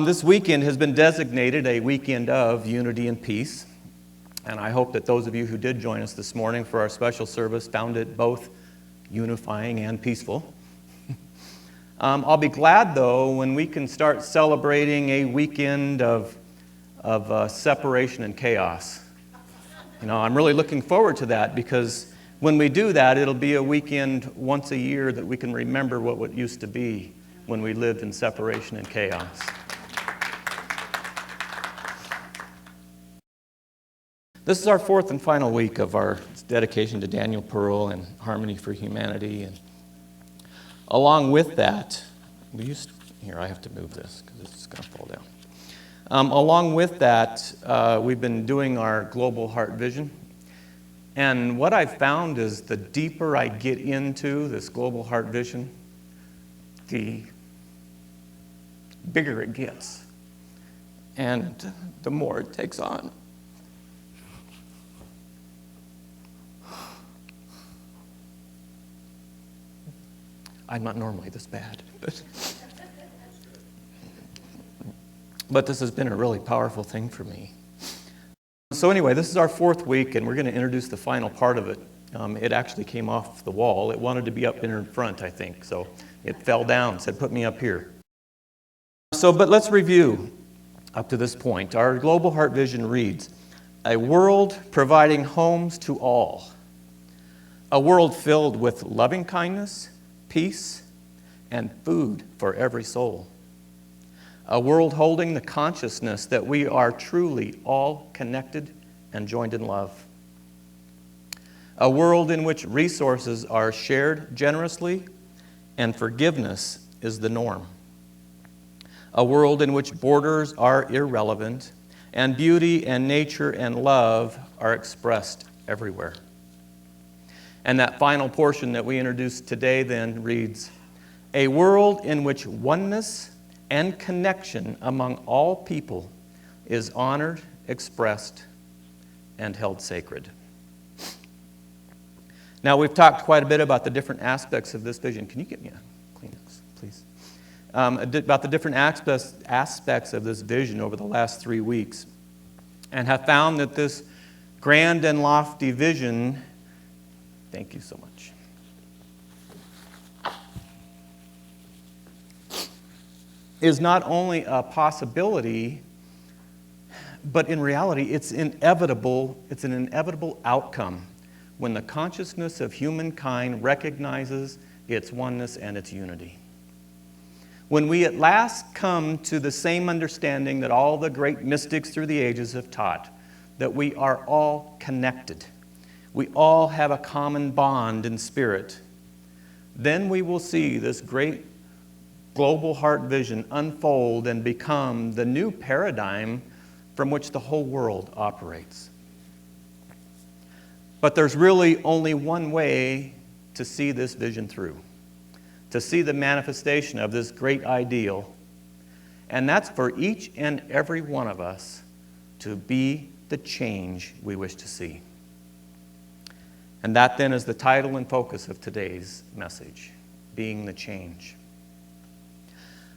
This weekend has been designated a weekend of unity and peace, and I hope that those of you who did join us this morning for our special service found it both unifying and peaceful. I'll be glad, though, when we can start celebrating a weekend of separation and chaos. I'm really looking forward to that, because when we do that, it'll be a weekend once a year that we can remember what it used to be when we lived in separation and chaos. This is our fourth and final week of our dedication to Daniel Pearl and Harmony for Humanity. And along with that, I have to move this because it's going to fall down. Along with that, we've been doing our Global Heart Vision. And what I've found is the deeper I get into this Global Heart Vision, the bigger it gets. And the more it takes on. I'm not normally this bad, but this has been a really powerful thing for me. So anyway, this is our fourth week, and we're going to introduce the final part of it. It actually came off the wall. It wanted to be up in front, I think, so it fell down, said, put me up here. But let's review up to this point. Our Global Heart Vision reads, a world providing homes to all. A world filled with loving kindness, peace, and food for every soul. A world holding the consciousness that we are truly all connected and joined in love. A world in which resources are shared generously and forgiveness is the norm. A world in which borders are irrelevant and beauty and nature and love are expressed everywhere. And that final portion that we introduced today then reads, a world in which oneness and connection among all people is honored, expressed, and held sacred. Now, we've talked quite a bit about the different aspects of this vision. Can you get me a Kleenex, please? About the different aspects of this vision over the last 3 weeks, and have found that this grand and lofty vision, thank you so much, is not only a possibility, but in reality, it's inevitable. It's an inevitable outcome when the consciousness of humankind recognizes its oneness and its unity. When we at last come to the same understanding that all the great mystics through the ages have taught, that we are all connected, we all have a common bond in spirit, then we will see this great global heart vision unfold and become the new paradigm from which the whole world operates. But there's really only one way to see this vision through, to see the manifestation of this great ideal, and that's for each and every one of us to be the change we wish to see. And that then is the title and focus of today's message, being the change.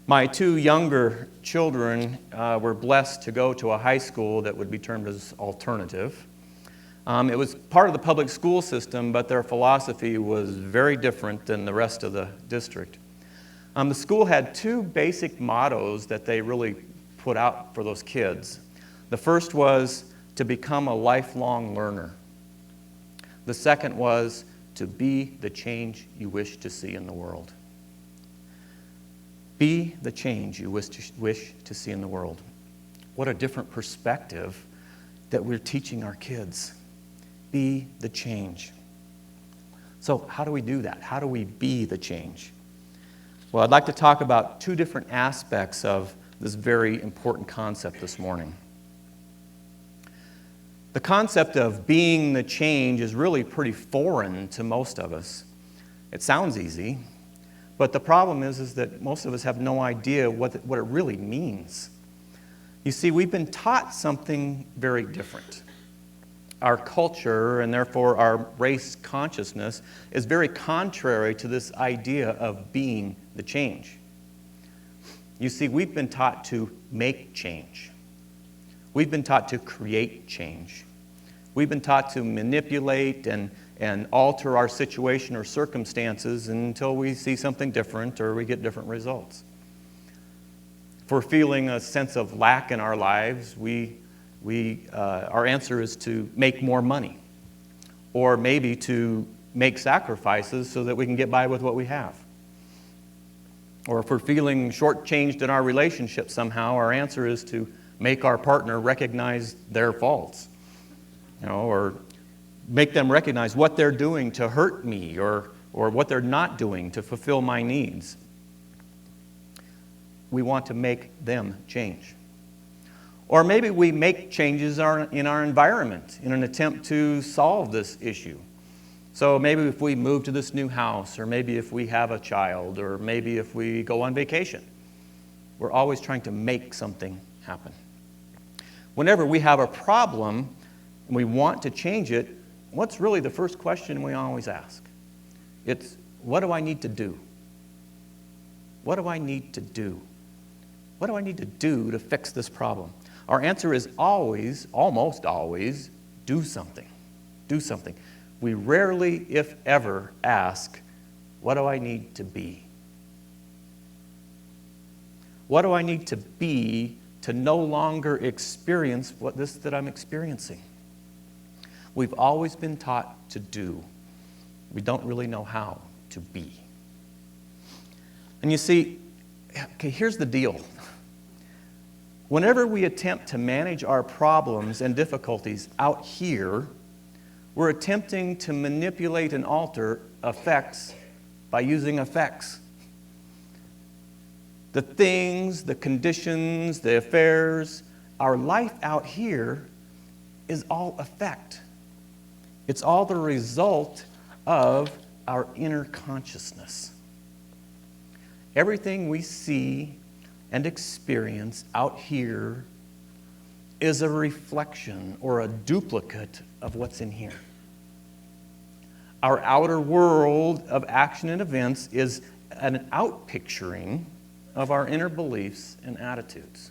My 2 younger children were blessed to go to a high school that would be termed as alternative. It was part of the public school system, but their philosophy was very different than the rest of the district. The school had 2 basic mottos that they really put out for those kids. The first was to become a lifelong learner. The second was to be the change you wish to see in the world. Be the change you wish to see in the world. What a different perspective that we're teaching our kids. Be the change. So how do we do that? How do we be the change? Well, I'd like to talk about 2 different aspects of this very important concept this morning. The concept of being the change is really pretty foreign to most of us. It sounds easy, but the problem is that most of us have no idea what it really means. You see, we've been taught something very different. Our culture, and therefore our race consciousness, is very contrary to this idea of being the change. You see, we've been taught to make change. We've been taught to create change. We've been taught to manipulate and alter our situation or circumstances until we see something different or we get different results. If we're feeling a sense of lack in our lives, our answer is to make more money, or maybe to make sacrifices so that we can get by with what we have. Or if we're feeling shortchanged in our relationship somehow, our answer is to make our partner recognize their faults, or make them recognize what they're doing to hurt me, or what they're not doing to fulfill my needs. We want to make them change. Or maybe we make changes in our environment in an attempt to solve this issue. So maybe if we move to this new house, or maybe if we have a child, or maybe if we go on vacation, we're always trying to make something happen. Whenever we have a problem and we want to change it, what's really the first question we always ask? It's, what do I need to do? What do I need to do? What do I need to do to fix this problem? Our answer is always, almost always, do something. Do something. We rarely, if ever, ask, what do I need to be? What do I need to be to no longer experience that I'm experiencing? We've always been taught to do. We don't really know how to be. And you see, okay, here's the deal. Whenever we attempt to manage our problems and difficulties out here, we're attempting to manipulate and alter effects by using effects. The things, the conditions, the affairs, our life out here is all effect. It's all the result of our inner consciousness. Everything we see and experience out here is a reflection or a duplicate of what's in here. Our outer world of action and events is an outpicturing of our inner beliefs and attitudes.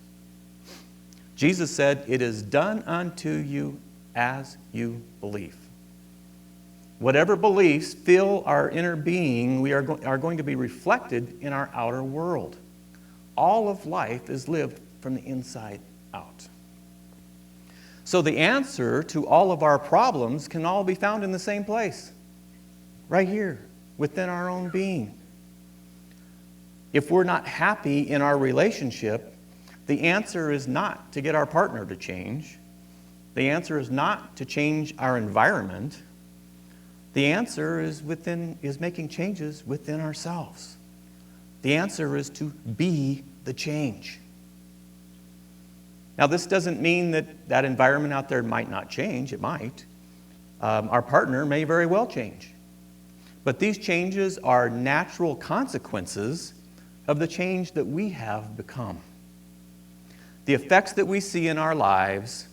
Jesus said, "It is done unto you as you believe." Whatever beliefs fill our inner being, we are going to be reflected in our outer world. All of life is lived from the inside out. So the answer to all of our problems can all be found in the same place, right here, within our own being. If we're not happy in our relationship, the answer is not to get our partner to change. The answer is not to change our environment. The answer is making changes within ourselves. The answer is to be the change. Now, this doesn't mean that environment out there might not change. It might. Our partner may very well change. But these changes are natural consequences of the change that we have become. The effects that we see in our lives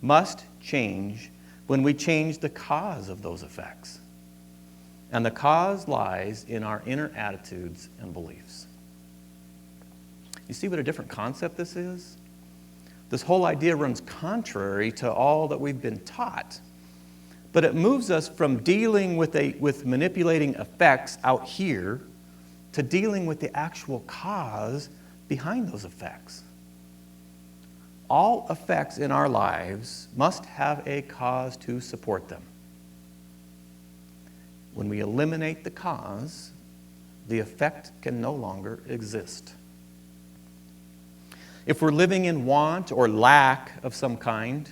must change when we change the cause of those effects. And the cause lies in our inner attitudes and beliefs. You see what a different concept this is? This whole idea runs contrary to all that we've been taught. But it moves us from dealing with manipulating effects out here to dealing with the actual cause behind those effects. All effects in our lives must have a cause to support them. When we eliminate the cause, the effect can no longer exist. If we're living in want or lack of some kind,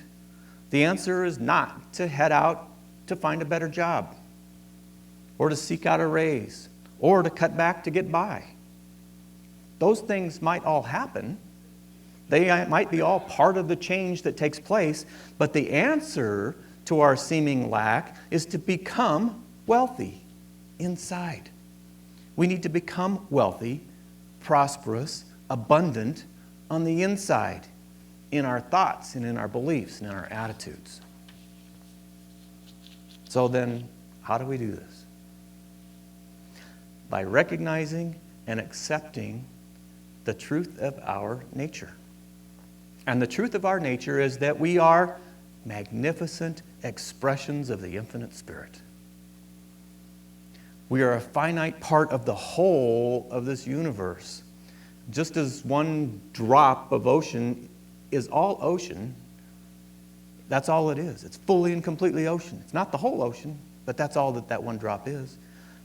the answer is not to head out to find a better job, or to seek out a raise, or to cut back to get by. Those things might all happen. They might be all part of the change that takes place, but the answer to our seeming lack is to become wealthy inside. We need to become wealthy, prosperous, abundant on the inside, in our thoughts and in our beliefs and in our attitudes. So then, how do we do this? By recognizing and accepting the truth of our nature. And the truth of our nature is that we are magnificent expressions of the infinite Spirit. We are a finite part of the whole of this universe. Just as one drop of ocean is all ocean, that's all it is. It's fully and completely ocean. It's not the whole ocean, but that's all that that one drop is.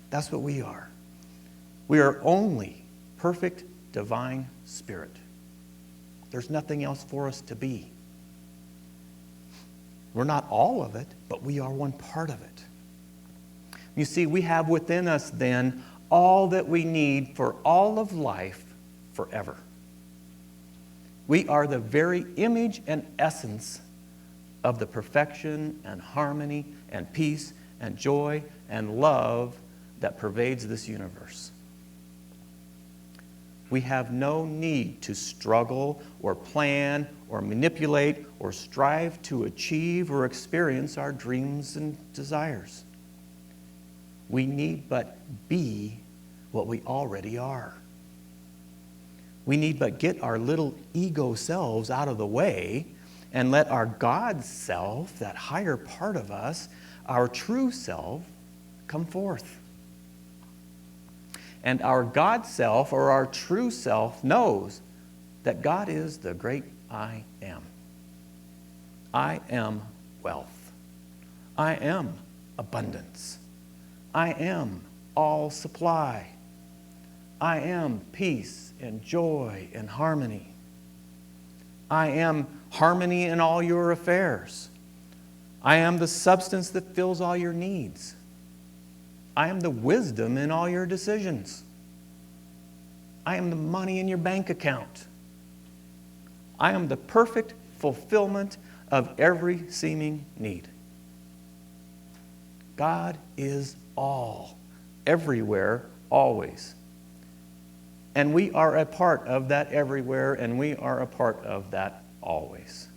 That's what we are. We are only perfect divine spirit. There's nothing else for us to be. We're not all of it, but we are one part of it. You see, we have within us then all that we need for all of life forever. We are the very image and essence of the perfection and harmony and peace and joy and love that pervades this universe. We have no need to struggle or plan or manipulate or strive to achieve or experience our dreams and desires. We need but be what we already are. We need but get our little ego selves out of the way and let our God self, that higher part of us, our true self, come forth. And our God self, or our true self, knows that God is the great I am. I am wealth. I am abundance. I am all supply. I am peace and joy and harmony. I am harmony in all your affairs. I am the substance that fills all your needs. I am the wisdom in all your decisions. I am the money in your bank account. I am the perfect fulfillment of every seeming need. God is all, everywhere, always. And we are a part of that everywhere, and we are a part of that always.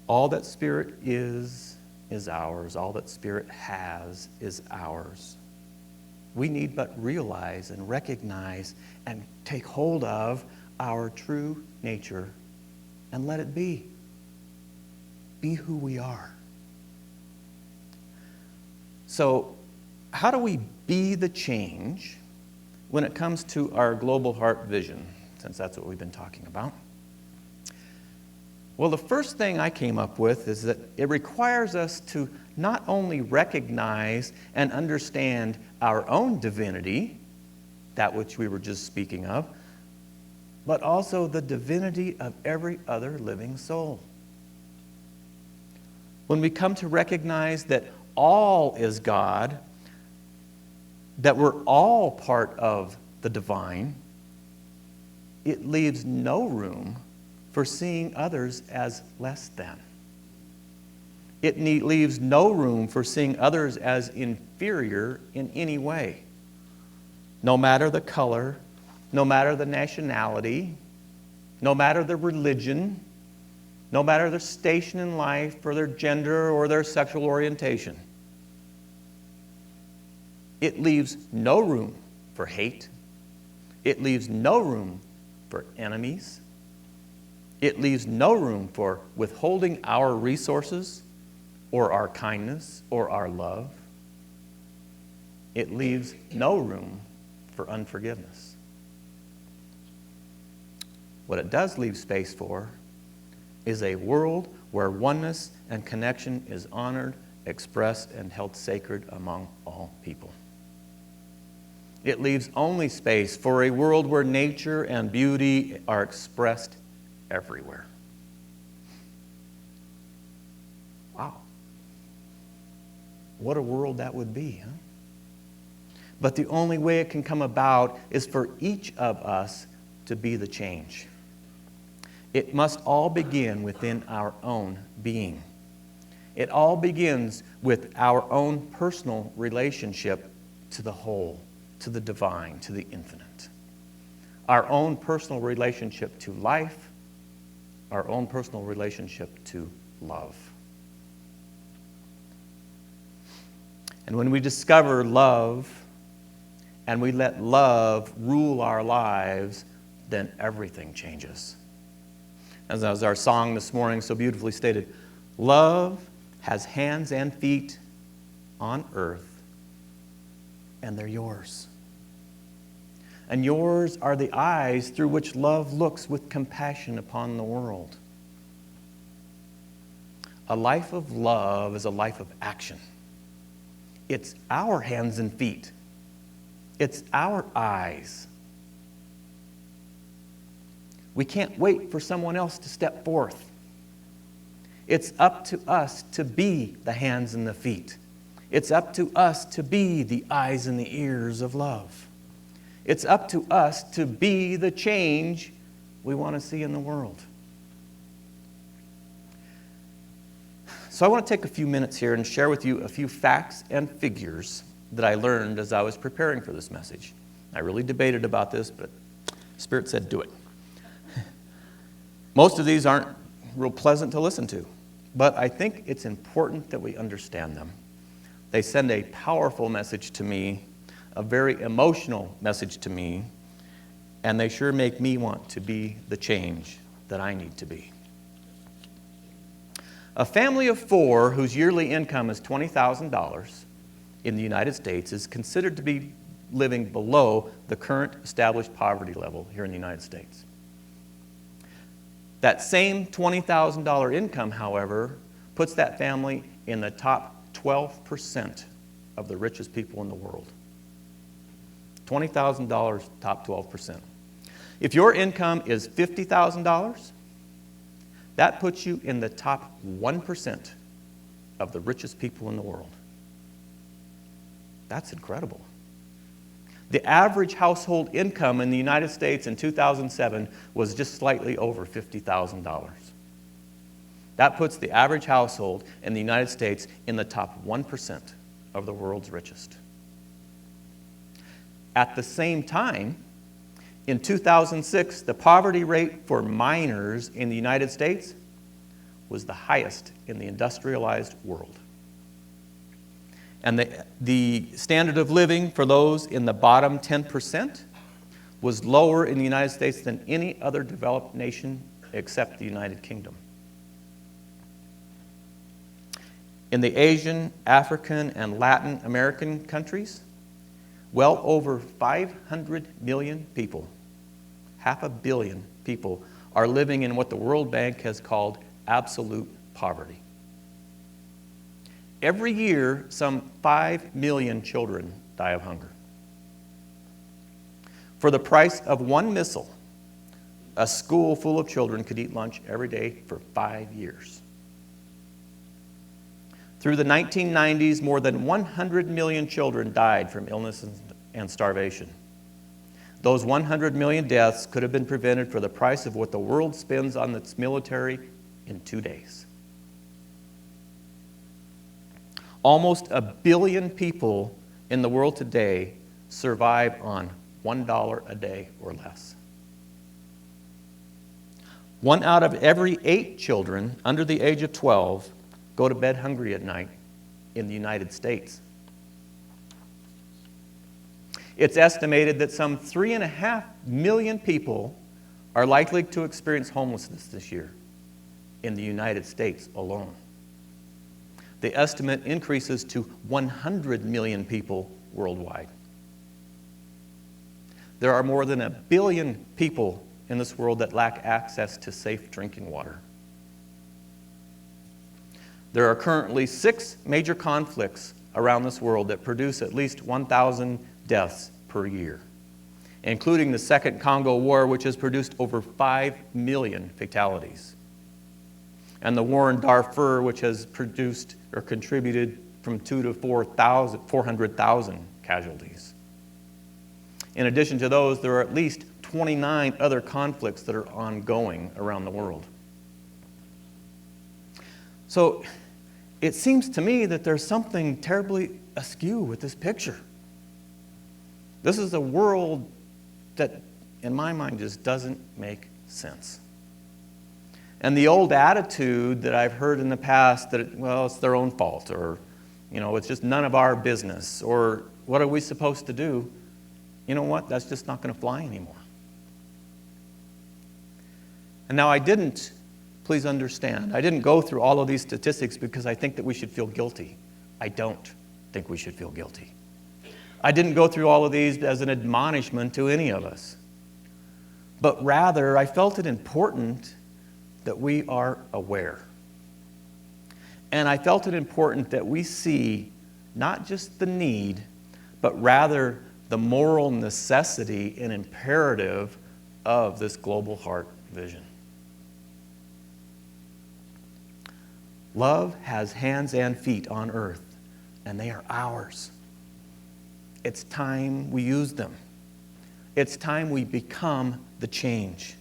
All that Spirit is ours. All that Spirit has is ours. We need but realize and recognize and take hold of our true nature and let it be. Be who we are. So, how do we be the change when it comes to our global heart vision, since that's what we've been talking about? Well, the first thing I came up with is that it requires us to not only recognize and understand our own divinity, that which we were just speaking of, but also the divinity of every other living soul. When we come to recognize that all is God, that we're all part of the divine, it leaves no room for seeing others as less than. It leaves no room for seeing others as inferior in any way. No matter the color, no matter the nationality, no matter the religion, no matter their station in life or their gender or their sexual orientation. It leaves no room for hate. It leaves no room for enemies. It leaves no room for withholding our resources or our kindness or our love. It leaves no room for unforgiveness. What it does leave space for is a world where oneness and connection is honored, expressed, and held sacred among all people. It leaves only space for a world where nature and beauty are expressed everywhere. Wow. What a world that would be, huh? But the only way it can come about is for each of us to be the change. It must all begin within our own being. It all begins with our own personal relationship to the whole, to the divine, to the infinite. Our own personal relationship to life, our own personal relationship to love. And when we discover love and we let love rule our lives, then everything changes. As our song this morning so beautifully stated, love has hands and feet on earth, and they're yours. And yours are the eyes through which love looks with compassion upon the world. A life of love is a life of action. It's our hands and feet. It's our eyes. We can't wait for someone else to step forth. It's up to us to be the hands and the feet. It's up to us to be the eyes and the ears of love. It's up to us to be the change we want to see in the world. So I want to take a few minutes here and share with you a few facts and figures that I learned as I was preparing for this message. I really debated about this, but Spirit said, do it. Most of these aren't real pleasant to listen to, but I think it's important that we understand them. They send a powerful message to me, a very emotional message to me, and they sure make me want to be the change that I need to be. A family of 4 whose yearly income is $20,000 in the United States is considered to be living below the current established poverty level here in the United States. That same $20,000 income, however, puts that family in the top 12% of the richest people in the world. $20,000, top 12%. If your income is $50,000, that puts you in the top 1% of the richest people in the world. That's incredible. The average household income in the United States in 2007 was just slightly over $50,000. That puts the average household in the United States in the top 1% of the world's richest. At the same time, in 2006, the poverty rate for minors in the United States was the highest in the industrialized world. And the standard of living for those in the bottom 10% was lower in the United States than any other developed nation except the United Kingdom. In the Asian, African, and Latin American countries, well over 500 million people, 500 million people, are living in what the World Bank has called absolute poverty. Every year, some 5 million children die of hunger. For the price of one missile, a school full of children could eat lunch every day for 5 years. Through the 1990s, more than 100 million children died from illness and starvation. Those 100 million deaths could have been prevented for the price of what the world spends on its military in 2 days. Almost 1 billion people in the world today survive on $1 a day or less. 1 out of every 8 children under the age of 12 go to bed hungry at night in the United States. It's estimated that some 3.5 million people are likely to experience homelessness this year in the United States alone. The estimate increases to 100 million people worldwide. There are more than 1 billion people in this world that lack access to safe drinking water. There are currently 6 major conflicts around this world that produce at least 1,000 deaths per year, including the Second Congo War, which has produced over 5 million fatalities, and the war in Darfur, which has produced or contributed from 200,000 to 400,000 casualties. In addition to those, there are at least 29 other conflicts that are ongoing around the world. So it seems to me that there's something terribly askew with this picture. This is a world that, in my mind, just doesn't make sense. And the old attitude that I've heard in the past that, it's their own fault, or, it's just none of our business, or what are we supposed to do, you know what? That's just not going to fly anymore. And now please understand, I didn't go through all of these statistics because I think that we should feel guilty. I don't think we should feel guilty. I didn't go through all of these as an admonishment to any of us. But rather, I felt it important that we are aware. And I felt it important that we see not just the need, but rather the moral necessity and imperative of this global heart vision. Love has hands and feet on earth, and they are ours. It's time we use them. It's time we become the change.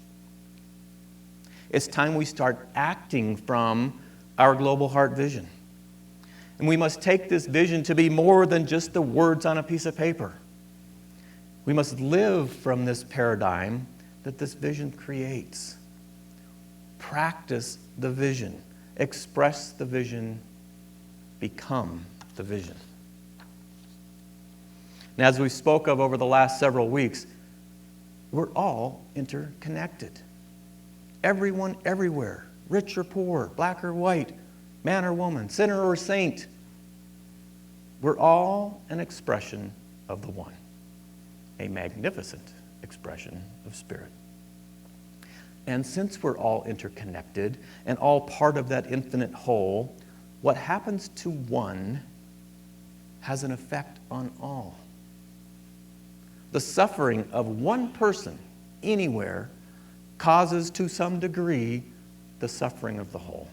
It's time we start acting from our global heart vision. And we must take this vision to be more than just the words on a piece of paper. We must live from this paradigm that this vision creates. Practice the vision. Express the vision. Become the vision. And as we spoke of over the last several weeks, we're all interconnected. Everyone, everywhere, rich or poor, black or white, man or woman, sinner or saint. We're all an expression of the one, a magnificent expression of spirit. And since we're all interconnected and all part of that infinite whole, what happens to one has an effect on all. The suffering of one person anywhere causes to some degree the suffering of the whole.